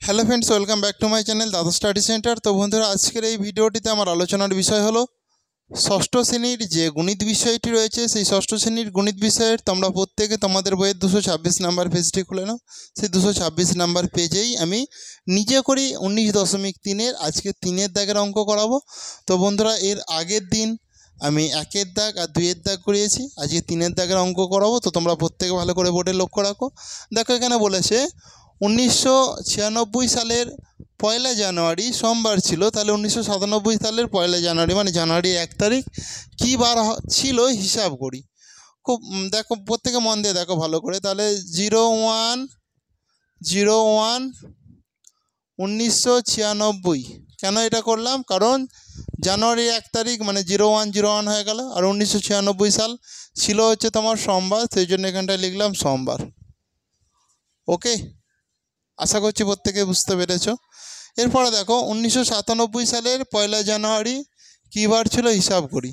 Hello friends, welcome back to my channel দাদা study centre. তো বন্ধুরা, আজকের এই ভিডিওটিতে আমার আলোচনার বিষয় হলো ষষ্ঠ শ্রেণীর যে গণিত বিষয়টি রয়েছে, সেই ষষ্ঠ শ্রেণীর গণিত বিষয়ের তোমরা প্রত্যেকে তোমাদের বইয়ের 226 নাম্বার পেজটি খুলে নাও। সেই 226 নাম্বার পেজেই আমি নিজে করি 19.3-এর আজকে 3-এর দাগের অঙ্ক করাবো। তো বন্ধুরা, এর আগের দিন আমি 1-এর দাগ আর 2-এর দাগ করিয়েছি, আজকে 3-এর দাগের অঙ্ক করাবো। তো তোমরা প্রত্যেকে ভালো করে বোর্ডে লক্ষ্য রাখো। দেখো, এখানে বলেছে 1996 সালের 1 জানুয়ারি সোমবার ছিল। তাহলে 1997 সালের 1 জানুয়ারি মানে জানুয়ারির 1 তারিখ কী বার ছিল হিসাব করি। খুব দেখো, প্রত্যেকে মন দিয়ে দেখো ভালো করে। তাহলে 01/01/1996। কেন এটা করলাম? কারণ জানুয়ারির 1 তারিখ মানে 01/01 হয়ে গেল, আর 1996 সাল ছিল হচ্ছে তোমার সোমবার, সেই জন্য এখানটায় লিখলাম সোমবার। ওকে, আশা করছি প্রত্যেকে বুঝতে পেরেছ। এরপরে দেখো 1997 সালের 1 জানুয়ারি কী বার ছিল হিসাব করি।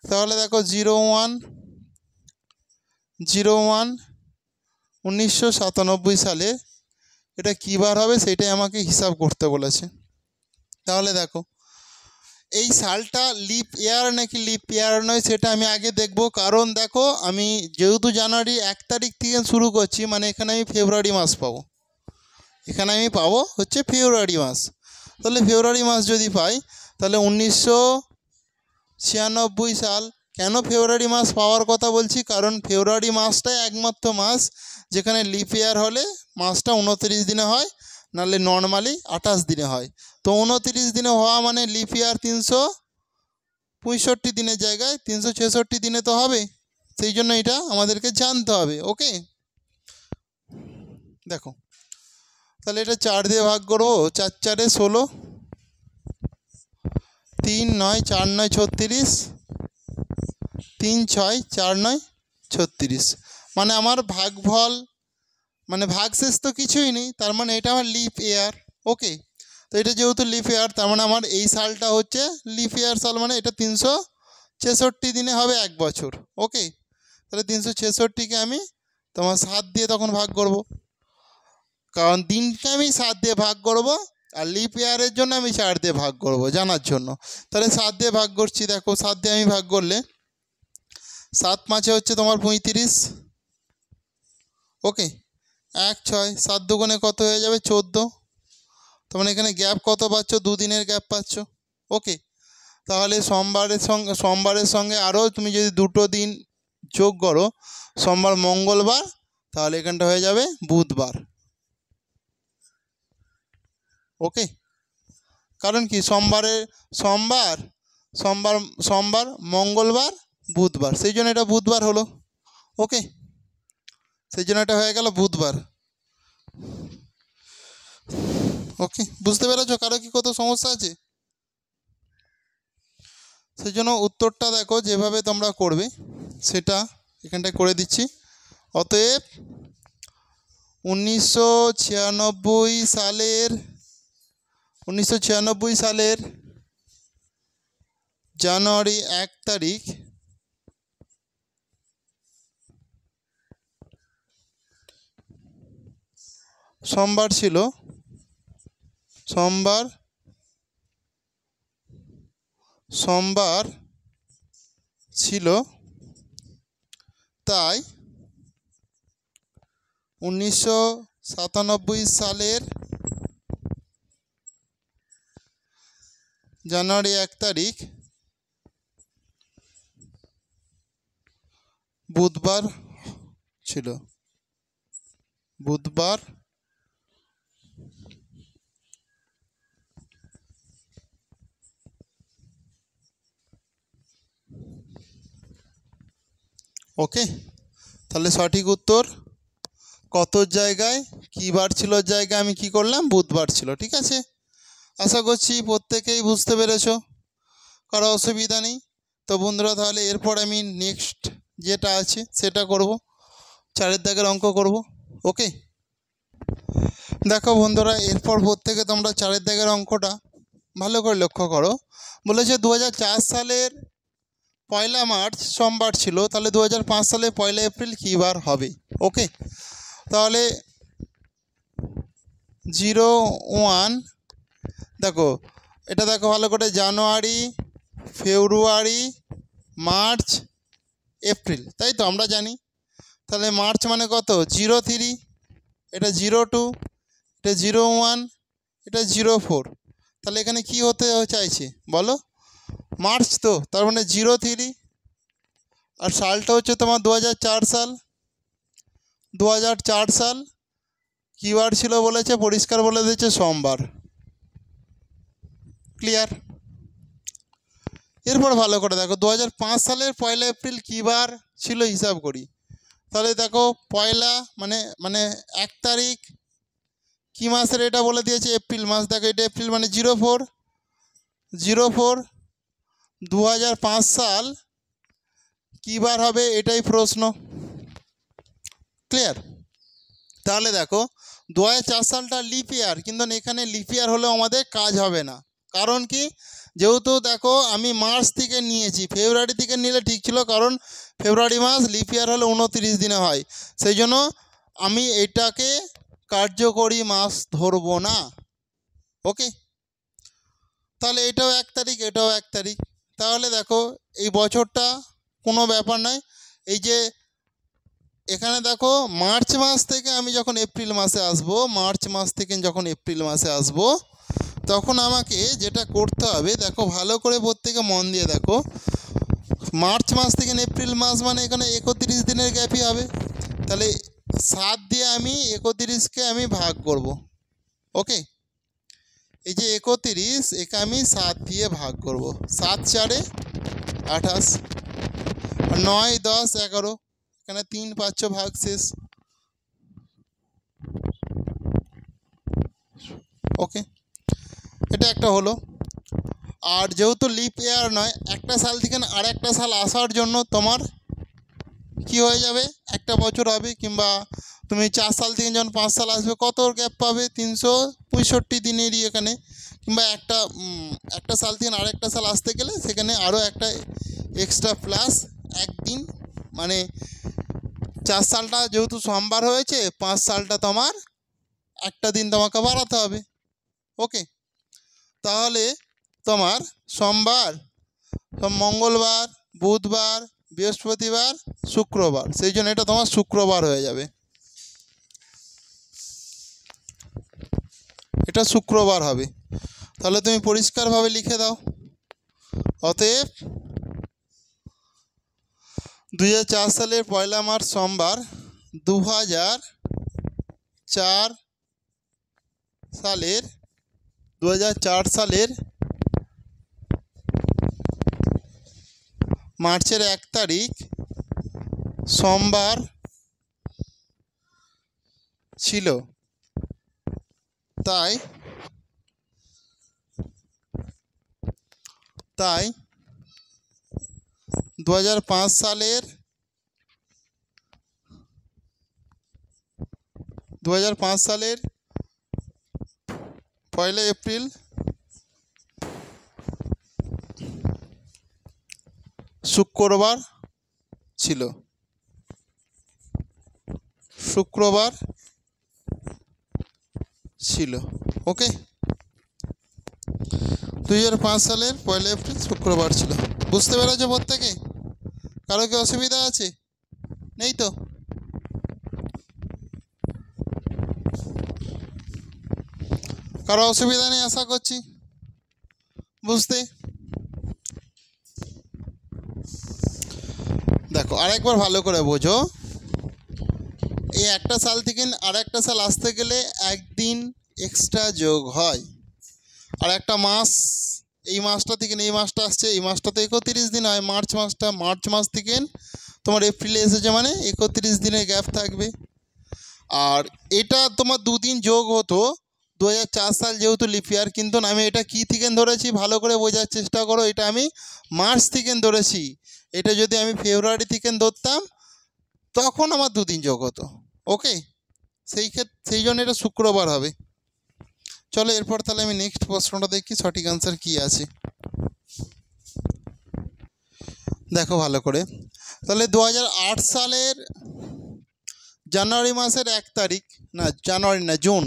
তাহলে দেখো 01/01/1997 সালে এটা কী বার হবে সেটাই আমাকে হিসাব করতে বলেছে। তাহলে দেখো, এই সালটা লিপ ইয়ার নাকি লিপ ইয়ার নয় সেটা আমি আগে দেখব। কারণ দেখো, আমি যেহেতু জানুয়ারি 1 তারিখ থেকে শুরু করছি, মানে এখানে আমি ফেব্রুয়ারি মাস পাবো। এখানে আমি পাবো হচ্ছে ফেব্রুয়ারি মাস। তাহলে ফেব্রুয়ারি মাস যদি পাই, তাহলে 1996 সাল। কেন ফেব্রুয়ারি মাস পাওয়ার কথা বলছি? কারণ ফেব্রুয়ারি মাসটাই একমাত্র মাস যেখানে লিপ ইয়ার হলে মাসটা 29 দিনে হয়, নাহলে নর্মালি 28 দিনে হয়। তো 29 দিনে হওয়া মানে লিপ ইয়ার 365 দিনের জায়গায় 366 দিনে তো হবে। সেই জন্য এটা আমাদেরকে জানতে হবে। ওকে, দেখো, তাহলে এটা 4 দিয়ে ভাগ করবো। 4 4 16, 3 9 4 9 36, 3 6 4 9 36। মানে আমার ভাগফল মানে ভাগশেষ তো কিছুই নেই, তার মানে এটা আমার লিপ ইয়ার। ওকে, তো এটা যেহেতু লিপ ইয়ার, তার মানে আমার এই সালটা হচ্ছে লিপ ইয়ার সাল, মানে এটা 366 দিনে হবে 1 বছর। ওকে, তাহলে 366কে আমি তোমার 7 দিয়ে তখন ভাগ করব, কারণ দিনকে আমি 7 দিয়ে ভাগ করব, আর লিপ ইয়ারের জন্য আমি 4 দিয়ে ভাগ করব জানার জন্য। তাহলে 7 দিয়ে ভাগ করছি। দেখো, 7 দিয়ে আমি ভাগ করলে 7 5 হচ্ছে তোমার 35। ওকে, 1 6 7 দুগুণে কত হয়ে যাবে? 14। তার মানে এখানে গ্যাপ কত পাচ্ছ? 2 দিনের গ্যাপ পাচ্ছ। ওকে, তাহলে সোমবারের সঙ্গে আরও তুমি যদি 2টো দিন যোগ করো, সোমবার মঙ্গলবার, তাহলে এখানটা হয়ে যাবে বুধবার। ওকে, কারণ কি সোমবার মঙ্গলবার বুধবার, সেই জন্য এটা বুধবার হলো। ওকে, সেই জন্য এটা হয়ে গেল বুধবার। ওকে, বুঝতে পেরেছো? কারো কি কত সমস্যা আছে? সেই জন্য উত্তরটা দেখো যেভাবে তোমরা করবে সেটা এখানটায় করে দিচ্ছি। অতএব 1996 সালের জানুয়ারি 1 তারিখ সোমবার ছিল। সোমবার ছিল, তাই 1997 সালের জানুয়ারি 1 তারিখ বুধবার ছিল। বুধবার ওকে, তাহলে সঠিক উত্তর কত জায়গায় কী বার ছিল জায়গায় আমি কি করলাম? বুধবার ছিল। ঠিক আছে, আশা করছি প্রত্যেকেই বুঝতে পেরেছ, কারো অসুবিধা নেই। তো বন্ধুরা, তাহলে এরপর আমি নেক্সট যেটা আছে সেটা করব, 4-এর দাগের অঙ্ক করব। ওকে, দেখো বন্ধুরা, এরপর প্রত্যেকে তোমরা 4-এর দাগের অঙ্কটা ভালো করে লক্ষ্য করো। বলেছে 2004 সালের 1 মার্চ সোমবার ছিল, তাহলে 2005 সালে 1 এপ্রিল কী বার হবে? ওকে, তাহলে 01, দেখো এটা দেখো ভালো করে, জানুয়ারি, ফেব্রুয়ারি, মার্চ, এপ্রিল, তাই তো আমরা জানি। তাহলে মার্চ মানে কত? 03, এটা 02, এটা 01, এটা 04। তাহলে এখানে কি হতে চাইছে বলো? মার্চ তো, তার মানে 03। আর সালটা হচ্ছে তোমার 2004 সাল। 2004 সাল কী বার ছিল বলেছে? পরিষ্কার বলে দিয়েছে সোমবার। ক্লিয়ার? এরপর ভালো করে দেখো 2005 সালের 1 এপ্রিল কী বার ছিল হিসাব করি। তাহলে দেখো পয়লা মানে মানে 1 তারিখ কী মাসের, এটা বলে দিয়েছে এপ্রিল মাস। দেখো এটা এপ্রিল মানে 04, 2005 সাল কী বার হবে এটাই প্রশ্ন। ক্লিয়ার? তাহলে দেখো 2004 সালটা লিপ ইয়ার, কিন্তু এখানে লিপ ইয়ার হলেও আমাদের কাজ হবে না। কারণ কি? যেহেতু দেখো আমি মার্চ থেকে নিয়েছি, ফেব্রুয়ারি থেকে নিলে ঠিক ছিল, কারণ ফেব্রুয়ারি মাস লিপ ইয়ার হলে 29 দিনে হয়, সেই জন্য আমি এটাকে কার্যকরী মাস ধরবো না। ওকে, তাহলে এটাও 1 তারিখ, এটাও 1 তারিখ। তাহলে দেখো এই বছরটা কোনো ব্যাপার নয়। এই যে এখানে দেখো মার্চ মাস থেকে আমি যখন এপ্রিল মাসে আসব, মার্চ মাস থেকে যখন এপ্রিল মাসে আসব, তখন আমাকে যেটা করতে হবে, দেখো ভালো করে প্রত্যেকে মন দিয়ে দেখো, মার্চ মাস থেকে এপ্রিল মাস মানে এখানে 31 দিনের গ্যাপই হবে। তাহলে 7 দিয়ে আমি 31কে আমি ভাগ করব। ওকে, এই যে 31, একে আমি 7 দিয়ে ভাগ করব। 7 4 28, 9 10 11, এখানে 3 5 ভাগ শেষ। ওকে, এটা একটা হলো। আর যেহেতু লিপ ইয়ার নয়, একটা সাল থেকে আর একটা সাল আসার জন্য তোমার কি হয়ে যাবে, একটা বছর হবে। কিংবা তুমি 4 সাল থেকে যখন 5 সাল আসবে, কত গ্যাপ পাবে? 365 দিনেরই এখানে। কিংবা একটা সাল থেকে আর একটা সাল আসতে গেলে সেখানে আরও একটা এক্সট্রা প্লাস 1 দিন, মানে 4 সালটা যেহেতু সোমবার হয়েছে, 5 সালটা তোমার একটা দিন তোমাকে বাড়াতে হবে। ওকে, তাহলে তোমার সোমবার, মঙ্গলবার, বুধবার, বৃহস্পতিবার, শুক্রবার, সেই জন্য এটা তোমার শুক্রবার হয়ে যাবে। এটা শুক্রবার হবে। তাহলে তুমি পরিষ্কারভাবে লিখে দাও, অতএব 2004 সালের 1 মার্চ সোমবার, 2004 সালের মার্চের 1 তারিখ সোমবার ছিল। তাই 2005 সালের 1 এপ্রিল শুক্রবার ছিল। ওকে, 2005 সালের 1 এপ্রিল শুক্রবার ছিল। বুঝতে পেরেছো প্রত্যেকে? কারো কি অসুবিধা আছে? নেই তো? কারো অসুবিধা নেই আশা করছি বুঝতে। দেখো আরেকবার ভালো করে বোঝো, এই একটা সাল থেকে আর একটা সাল আসতে গেলে 1 দিন এক্সট্রা যোগ হয়। আর একটা মাস, এই মাসটা থেকে এই মাসটা আসছে, এই মাসটা তো 31 দিন হয়। মার্চ মাস থেকে তোমার এপ্রিলে এসেছে, মানে 31 দিনের গ্যাপ থাকবে। আর এটা তোমার 2 দিন যোগ হতো 2004 সাল যেহেতু লিপ ইয়ার, কিন্তু আমি এটা কী থেকে ধরেছি ভালো করে বোঝার চেষ্টা করো। এটা আমি মার্চ থেকে ধরেছি। এটা যদি আমি ফেব্রুয়ারি থেকে ধরতাম তখন আমার 2 দিন যোগ হতো। ওকে, সেই জন্য এটা শুক্রবার হবে। চলো এরপর তাহলে আমি নেক্সট প্রশ্নটা দেখি সঠিক আনসার কি আছে। দেখো ভালো করে, তাহলে 2008 সালের জানুয়ারি মাসের 1 তারিখ, না জানুয়ারি না জুন,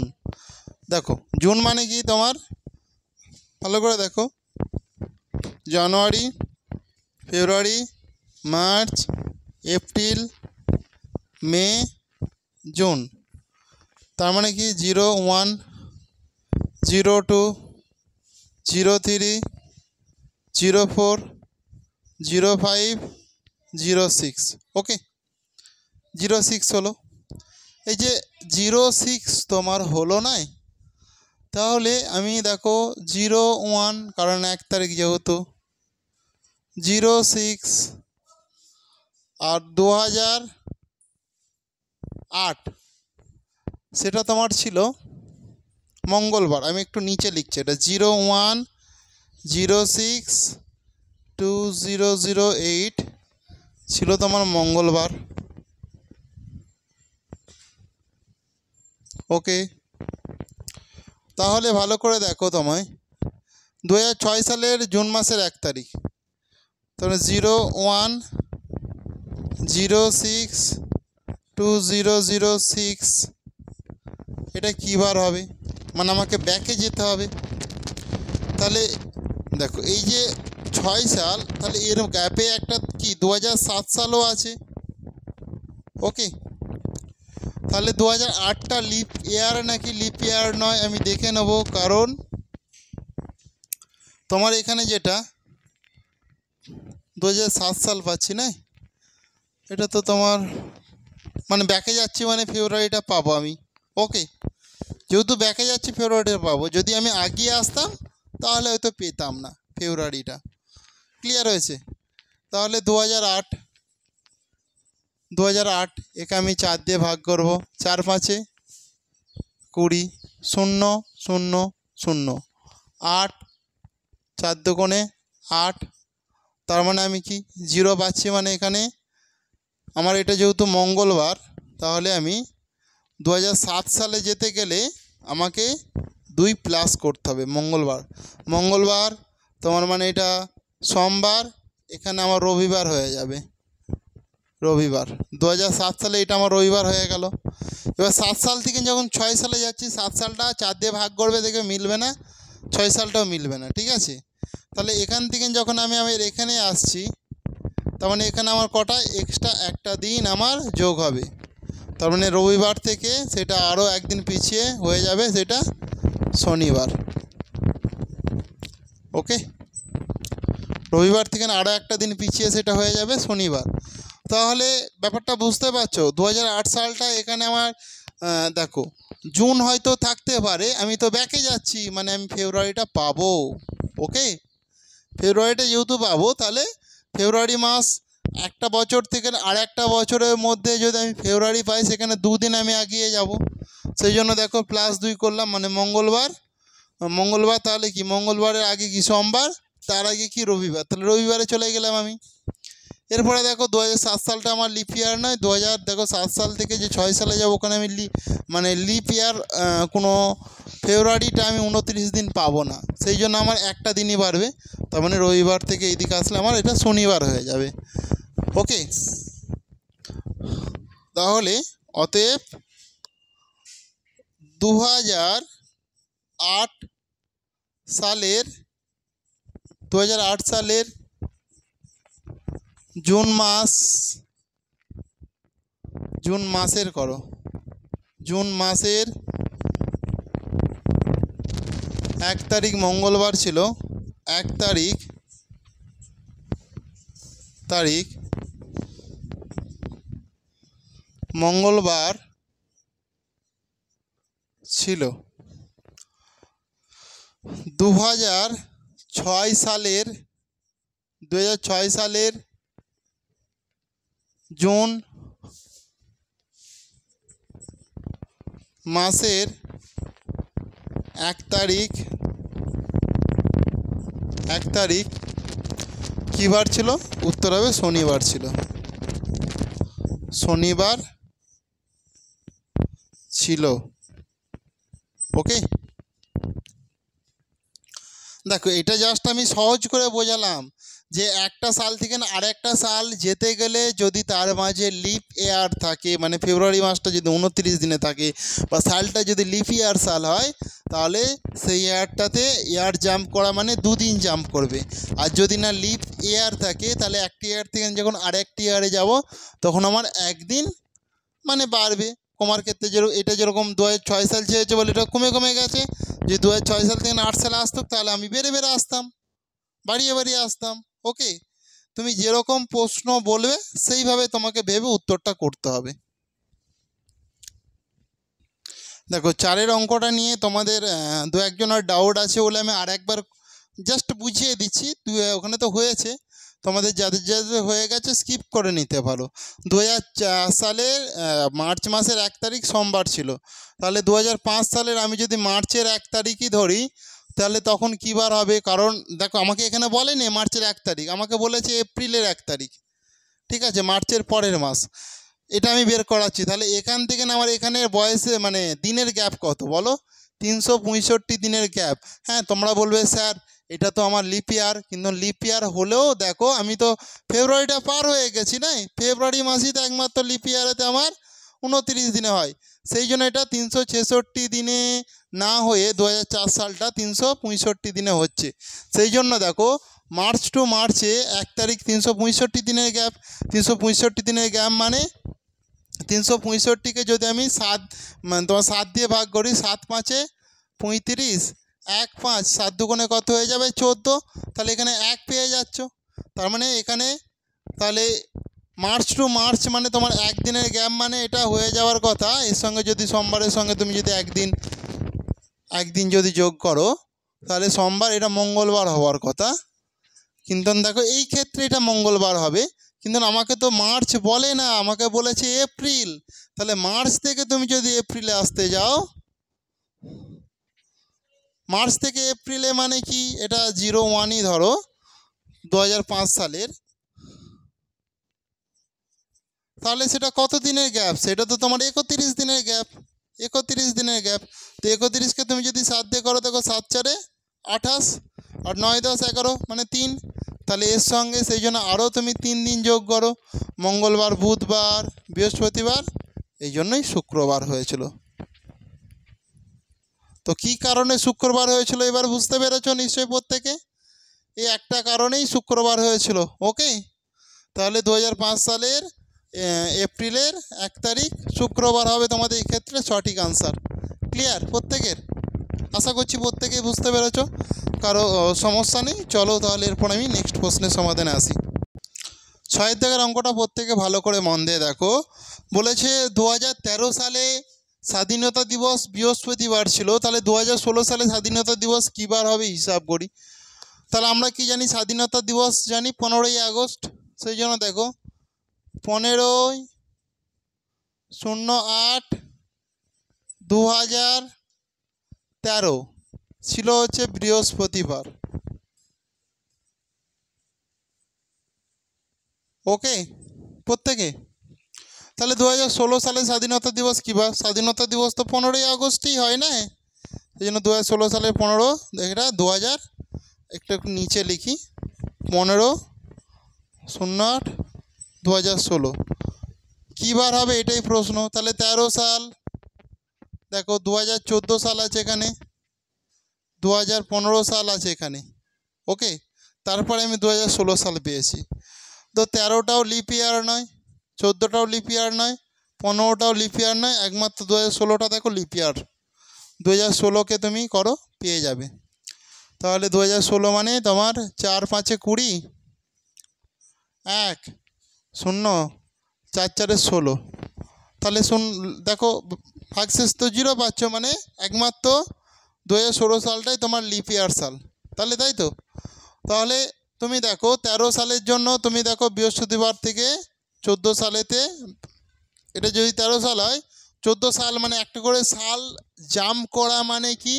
দেখো জুন মানে কি তোমার, ভালো করে দেখো, জানুয়ারি, ফেব্রুয়ারি, মার্চ, এপ্রিল, মে, জুন। তার মানে কি 01, 02, 03, 04, 05, 06। ওকে, 06 হলো। এই যে 06 তোমার হলো না, তাহলে আমি দেখো 01, কারণ 1 তারিখ যেহেতু, 06 আর 2008 সেটা তোমার ছিল মঙ্গলবার। আমি একটু নিচে লিখছি, এটা 01, 06, 2008 ছিল তোমার মঙ্গলবার। ওকে, তাহলে ভালো করে দেখো তোমায় 2006 সালের জুন মাসের 1 তারিখ, তাহলে 01, 06, 2006 এটা কী বার হবে, মানে আমাকে ব্যাকে যেতে হবে। তাহলে দেখো এই যে 6 সাল, তাহলে এর গ্যাপে একটা কি 2007 সালও আছে। ওকে, তাহলে 2008টা লিপ ইয়ার নাকি লিপ ইয়ার নয় আমি দেখে নেব, কারণ তোমার এখানে যেটা 2007 সাল পাচ্ছি না, এটা তো তোমার মানে ব্যাকে যাচ্ছি, মানে ফেব্রুয়ারিটা পাবো আমি। ওকে, যেহেতু ব্যাকে যাচ্ছি ফেব্রুয়ারিটা পাবো, যদি আমি আগিয়ে আসতাম তাহলে হয়তো পেতাম না ফেব্রুয়ারিটা। ক্লিয়ার হয়েছে? তাহলে 2008 একে আমি 4 দিয়ে ভাগ করব, 4 5 20, 0 0 0, 8, 4 দুগুণে 8, তার মানে আমি কি 0 পাচ্ছি, মানে এখানে আমার এটা যেহেতু মঙ্গলবার, তাহলে আমি 2007 সালে যেতে গেলে আমাকে 2 প্লাস করতে হবে। মঙ্গলবার তোমার মানে এটা সোমবার, এখানে আমার রবিবার হয়ে যাবে, রবিবার। 2007 সালে এটা আমার রবিবার হয়ে গেল। এবার 7 সাল থেকে যখন 6 সালে যাচ্ছি, 7 সালটা 4 দিয়ে ভাগ করবে, দেখবে মিলবে না, 6 সালটাও মিলবে না। ঠিক আছে, তাহলে এখান থেকে যখন আমি এখানে আসছি, তার মানে এখানে আমার কটা এক্সট্রা একটা দিন আমার যোগ হবে, তার মানে রবিবার থেকে সেটা আরও একদিন পিছিয়ে হয়ে যাবে, সেটা শনিবার। ওকে, রবিবার থেকে আরও একটা দিন পিছিয়ে সেটা হয়ে যাবে শনিবার। তাহলে ব্যাপারটা বুঝতে পারছো, 2008 সালটা এখানে আমার দেখো জুন হয়তো থাকতে পারে, আমি তো ব্যাকে যাচ্ছি, মানে আমি ফেব্রুয়ারিটা পাবো। ওকে, ফেব্রুয়ারিটা যেহেতু পাবো, তাহলে ফেব্রুয়ারি মাস একটা বছর থেকে আর একটা বছরের মধ্যে যদি আমি ফেব্রুয়ারি পাই, সেখানে 2 দিন আমি এগিয়ে যাব। সেই জন্য দেখো +2 করলাম, মানে মঙ্গলবার তাহলে কি মঙ্গলবারের আগে কি সোমবার, তার আগে কি রবিবার, তাহলে রবিবারে চলে গেলাম আমি। এরপরে দেখো 2007 সালটা আমার লিপ ইয়ার নয়, 7 সাল থেকে যে 6 সালে যাবো, ওখানে আমি মানে লিপ ইয়ার কোনো ফেব্রুয়ারিটা আমি 29 দিন পাবো না, সেই জন্য আমার একটা দিনই বাড়বে, তার মানে রবিবার থেকে এইদিকে আসলে আমার এটা শনিবার হয়ে যাবে। ওকে, তাহলে অতএব 2008 সালের জুন মাসের 1 তারিখ মঙ্গলবার ছিল, 1 তারিখ মঙ্গলবার ছিল। 2006 সালের জুন মাসের 1 তারিখ কী বার ছিল? উত্তর হবে শনিবার ছিল, শনিবার ছিল। ওকে, দেখো এটা জাস্ট আমি সহজ করে বোঝালাম যে একটা সাল থেকে না আরেকটা সাল যেতে গেলে যদি তার মাঝে লিপ ইয়ার থাকে, মানে ফেব্রুয়ারি মাসটা যদি 29 দিনে থাকে বা সালটা যদি লিপ ইয়ার সাল হয়, তাহলে সেই ইয়ারটাতে ইয়ার জাম্প করা মানে 2 দিন জাম্প করবে। আর যদি না লিপ ইয়ার থাকে তাহলে একটা ইয়ার থেকে যখন আরেকটি ইয়ারে যাব তখন আমার একদিন মানে বাড়বে। কমার ক্ষেত্রে এটা যেরকম 2006 সাল চেয়েছে বলে এটা কমে কমে গেছে। যদি 2006 সাল থেকে 8 সালে আসতো তাহলে আমি বেড়ে বেড়ে আসতাম, বাড়িয়ে বাড়িয়ে আসতাম। ওকে, তুমি যেরকম প্রশ্ন বলবে সেইভাবে তোমাকে ভেবে উত্তরটা করতে হবে। দেখো 4-এর অঙ্কটা নিয়ে তোমাদের দু একজনের ডাউট আছে বলে আমি আর একবার জাস্ট বুঝিয়ে দিচ্ছি। ওখানে তো হয়েছে, তোমাদের যাদের যাদের হয়ে গেছে স্কিপ করে নিতে পারো। 2004 সালের মার্চ মাসের 1 তারিখ সোমবার ছিল, তাহলে 2005 সালের আমি যদি মার্চের 1 তারিখই ধরি তাহলে তখন কী বার হবে? কারণ দেখো আমাকে এখানে বলেনি মার্চের 1 তারিখ, আমাকে বলেছে এপ্রিলের 1 তারিখ, ঠিক আছে, মার্চের পরের মাস। এটা আমি বের করাচ্ছি। তাহলে এখান থেকে না আমার এখানে বয়সে মানে দিনের গ্যাপ কত বলো? 365 দিনের গ্যাপ। হ্যাঁ, তোমরা বলবে স্যার এটা তো আমার লিপ ইয়ার, কিন্তু লিপ ইয়ার হলেও দেখো আমি তো ফেব্রুয়ারিটা পার হয়ে গেছি, না? ফেব্রুয়ারি মাসই তো একমাত্র লিপ ইয়ারেতে আমার 29 দিনে হয়, সেই জন্য এটা 366 দিনে না হয়ে 2004 সালটা 365 দিনে হচ্ছে। সেই জন্য দেখো মার্চ টু মার্চে 1 তারিখ 365 দিনের গ্যাপ। 365 দিনের গ্যাপ মানে 365কে যদি আমি 7 দিয়ে ভাগ করি, 7 5 35, 1 5, 7 দুগুণে কত হয়ে যাবে? 14। তাহলে এখানে 1 পেয়ে যাচ্ছ। তার মানে এখানে তাহলে মার্চ টু মার্চ মানে তোমার 1 দিনের গ্যাপ, মানে এটা হয়ে যাওয়ার কথা। এর সঙ্গে যদি সোমবারের সঙ্গে তুমি যদি একদিন যদি যোগ করো তাহলে সোমবার এটা মঙ্গলবার হওয়ার কথা, কিন্তু দেখো এই ক্ষেত্রে এটা মঙ্গলবার হবে। কিন্তু আমাকে তো মার্চ বলে না, আমাকে বলেছে এপ্রিল। তাহলে মার্চ থেকে তুমি যদি এপ্রিলে আসতে যাও, মার্চ থেকে এপ্রিলে মানে কি এটা 01ই ধরো 2005 সালের, তাহলে সেটা কত দিনের গ্যাপ? সেটা তো তোমার 31 দিনের গ্যাপ। 31 দিনের গ্যাপ। তো 31কে তুমি যদি 7 দিয়ে করো, দেখো 7 4 28 আর 9 10 11 মানে 3। তাহলে এর সঙ্গে সেই জন্য আরও তুমি 3 দিন যোগ করো, মঙ্গলবার, বুধবার, বৃহস্পতিবার, এই জন্যই শুক্রবার হয়েছিল। তো কী কারণে শুক্রবার হয়েছিল এবার বুঝতে পেরেছো নিশ্চয়ই প্রত্যেকে? এই একটা কারণেই শুক্রবার হয়েছিল। ওকে, তাহলে 2005 সালের এপ্রিলের 1 তারিখ শুক্রবার হবে তোমাদের এই ক্ষেত্রে সঠিক আনসার। ক্লিয়ার প্রত্যেকের? আশা করছি প্রত্যেকেই বুঝতে পেরেছো, কারো সমস্যা নেই। চলো তাহলে এরপর আমি নেক্সট প্রশ্নের সমাধানে আসি। 6 দাগের অঙ্কটা প্রত্যেকে ভালো করে মন দিয়ে দেখো। বলেছে 2013 সালে স্বাধীনতা দিবস বৃহস্পতিবার ছিল, তাহলে 2016 সালে স্বাধীনতা দিবস কী বার হবে হিসাব করি। তাহলে আমরা কি জানি স্বাধীনতা দিবস জানি 15ই আগস্ট। সেই জন্য দেখো 15/08/2013 ছিল হচ্ছে বৃহস্পতিবার। ওকে প্রত্যেকে? তাহলে 2016 সালে স্বাধীনতা দিবস কী বার? স্বাধীনতা দিবস তো 15ই আগস্টই হয়, না? সেই জন্য 2016 সালের 15, এটা 2000 একটু নিচে লিখি, 15/08/2016 কী বার হবে এটাই প্রশ্ন। তাহলে 13 সাল, দেখো 2014 সাল আছে এখানে, 2015 সাল আছে এখানে। ওকে, তারপরে আমি 2016 সাল পেয়েছি। তো 13টাও লিপ ইয়ার নয়, 14টাও লিপ ইয়ার নয়, 15টাও লিপ ইয়ার নয়, একমাত্র 2016টা দেখো লিপ ইয়ার। 2016কে তুমি করো পেয়ে যাবে। তাহলে 2016 মানে তোমার 4 5 20, 1 0 4 4 16। তাহলে দেখো ভাগশেষ তো 0 পাচ্ছ, মানে একমাত্র 2016 সালটাই তোমার লিপ ইয়ার সাল। তাহলে তাই তো? তাহলে তুমি দেখো 13 সালের জন্য তুমি দেখো বৃহস্পতিবার থেকে 14 সালেতে, এটা যদি 13 সাল হয়, 14 সাল মানে একটা করে সাল জাম্প করা মানে কি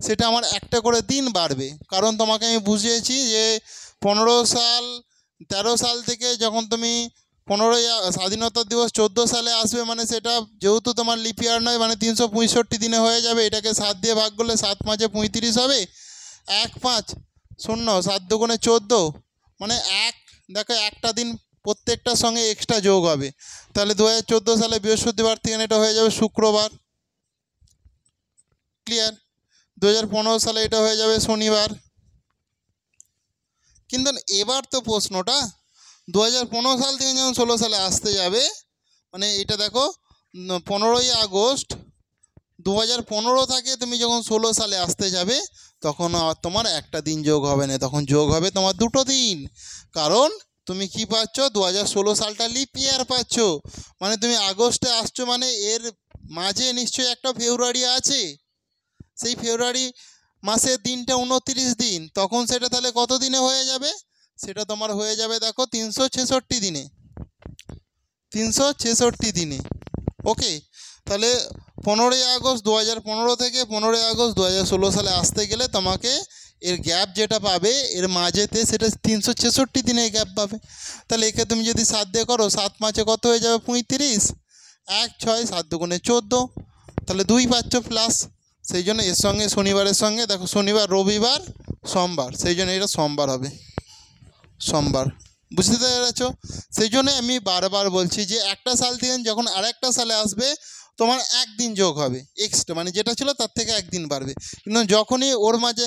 সেটা আমার একটা করে দিন বাড়বে। কারণ তোমাকে আমি বুঝিয়েছি যে 15 সাল 13 সাল থেকে যখন তুমি 15ই স্বাধীনতা দিবস 14 সালে আসবে, মানে সেটা যেহেতু তোমার লিপ ইয়ার নয়, মানে 365 দিনে হয়ে যাবে। এটাকে 7 দিয়ে ভাগ করলে 7 5 35 হবে, 1 5 0 7 2 14 মানে দেখো একটা দিন প্রত্যেকটার সঙ্গে এক্সট্রা যোগ হবে। তাহলে 2014 সালে বৃহস্পতিবার থেকে এটা হয়ে যাবে শুক্রবার, ক্লিয়ার। 2015 সালে এটা হয়ে যাবে শনিবার। কিন্তু এবার তো প্রশ্নটা 2015 সাল থেকে যখন 16 সালে আসতে যাবে, মানে এটা দেখো 15ই আগস্ট 2015 থেকে তুমি যখন 16 সালে আসতে যাবে তখন আর তোমার একটা দিন যোগ হবে না, তখন যোগ হবে তোমার দুটো দিন। কারণ তুমি কি পাচ্ছ, 2016 সালটা লিপ ইয়ার পাচ্ছ, মানে তুমি আগস্টে আসছো, মানে এর মাঝে নিশ্চয়ই একটা ফেব্রুয়ারি আছে। সেই ফেব্রুয়ারি মাসের দিনটা 29 দিন, তখন সেটা তাহলে কত দিনে হয়ে যাবে? সেটা তোমার হয়ে যাবে দেখো 366 দিনে, 366 দিনে। ওকে, তাহলে 15ই আগস্ট 2015 থেকে 15ই আগস্ট 2016 সালে আসতে গেলে তোমাকে এর গ্যাপ যেটা পাবে এর মাঝেতে সেটা 366 দিনের গ্যাপ পাবে। তাহলে একে তুমি যদি 7 দিয়ে করো, 7 5-এ কত হয়ে যাবে? 35, 1 6 7 2 14, তাহলে 2 পাচ্ছ প্লাস। সেই জন্য এর সঙ্গে শনিবারের সঙ্গে দেখো শনিবার রবিবার সোমবার, সেই জন্য এটা সোমবার হবে, সোমবার। বুঝতে পেরেছ? সেই জন্য আমি বারবার বলছি যে একটা সাল থেকে যখন আরেকটা সালে আসবে তোমার একদিন যোগ হবে এক্সট্রা, মানে যেটা ছিল তার থেকে একদিন বাড়বে। কিন্তু যখনই ওর মাঝে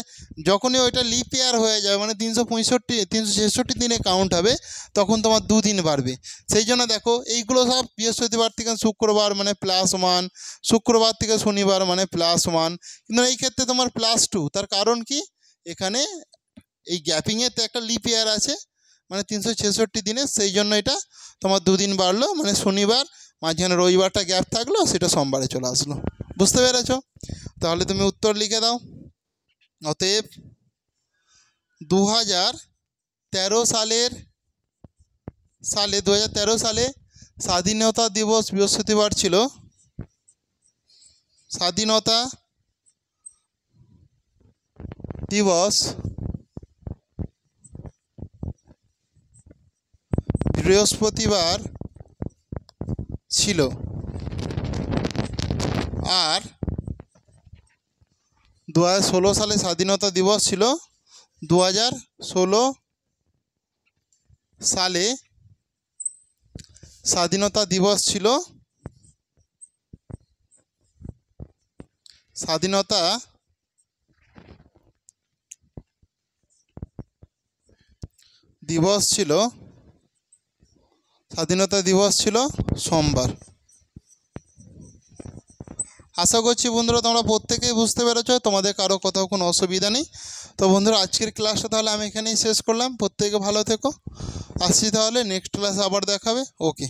যখনই ওইটা লিপ ইয়ার হয়ে যাবে, মানে 366 দিনে কাউন্ট হবে, তখন তোমার 2 দিন বাড়বে। সেই জন্য দেখো এইগুলো সব বৃহস্পতিবার থেকে শুক্রবার মানে +1, শুক্রবার থেকে শনিবার মানে +1, কিন্তু এই ক্ষেত্রে তোমার +2। তার কারণ কি, এখানে এই গ্যাপিংয়েতে একটা লিপ ইয়ার আছে, মানে 366 দিনে, সেই জন্য এটা তোমার 2 দিন বাড়লো, মানে শনিবার মাঝখানে রবিবারটা গ্যাপ থাকলো, সেটা সোমবারে চলে আসলো। বুঝতে পেরেছ? তাহলে তুমি উত্তর লিখে দাও। অতএব 2013 সালে স্বাধীনতা দিবস বৃহস্পতিবার ছিল। স্বাধীনতা দিবস বৃহস্পতিবার ছিল, আর 2016 সালে স্বাধীনতা দিবস ছিল। 2016 সালে স্বাধীনতা দিবস ছিল, স্বাধীনতা দিবস ছিল, স্বাধীনতা দিবস ছিল সোমবার। আশা করছি বন্ধুরা তোমরা প্রত্যেকেই বুঝতে পেরেছ, তোমাদের কারো কোথাও কোনো অসুবিধা নেই। তো বন্ধুরা আজকের ক্লাসটা তাহলে আমি এখানেই শেষ করলাম। প্রত্যেকে ভালো থেকো, আসছি তাহলে নেক্সট ক্লাসে আবার দেখাবে। ওকে।